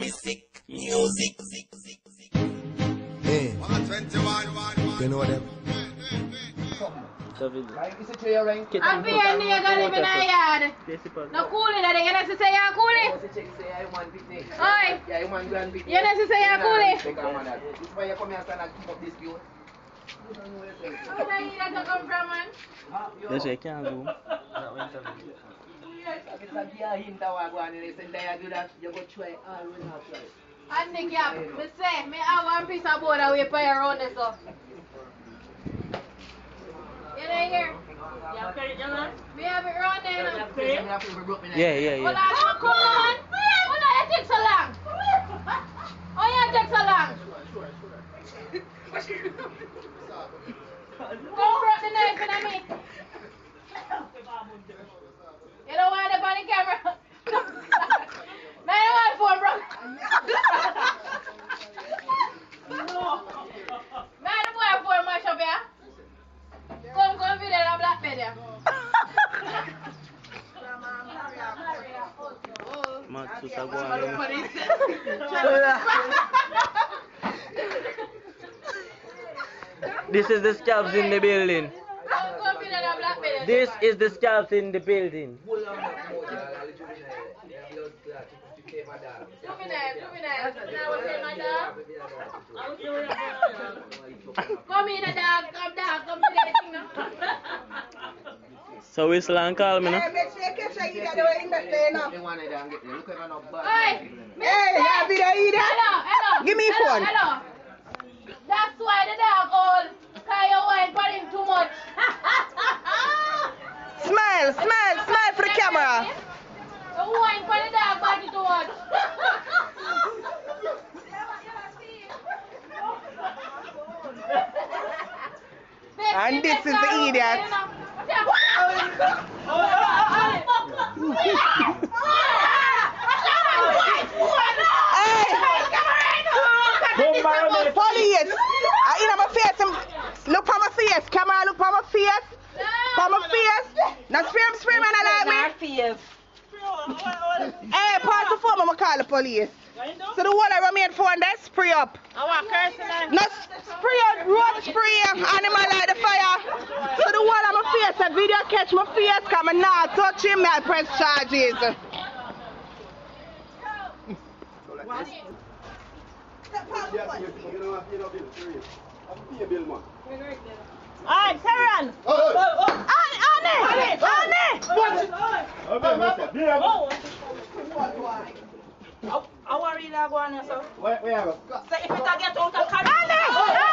Music, music. Hey, you know them? I'm being near the living in a yard. No cooling, I didn't say you're cooling. Oi, you didn't say you're cooling. This is why you come here and keep up this view. Where did you come from, man? Yes, I can go. It's a gear hint that one and they say they do that, you go try always not try. And the gap, me say, me have one piece of board away for you around this up. You know here? Yeah, carry it, man. We have it around there now. Yeah. Hold on, come on. Hold on, it takes so long. Oh yeah, it takes so long. Come from the knife in me. You don't want it on the camera? Man, you want phone, bro? Man, the boy phone mash up here. Come video the black bed here. This is the scalps in the building. Come video the black bed here. This is the scalps in the building. Come in, dog. Come down. Come to the thing now. So whistle and call me now. Hey, hello. Give me phone. Hello. That's why the dog old. Cause you wine for him too much. Smile for the camera. You wine for the dog body too much. And this is the idiot. Police! In my face, look for my face. Camera, look for my face. For my face. Now scream and I like me. Hey, pause the phone, I'm going to call the police. So the one I made phone, that spray up. I want cursing. No spray up, road spray, animal like the fire. So the one on my face, a video catch my face, come and now touch him, I press charges. Alright, Sharon! I worry that one, so. Where are you? So if it get out of control.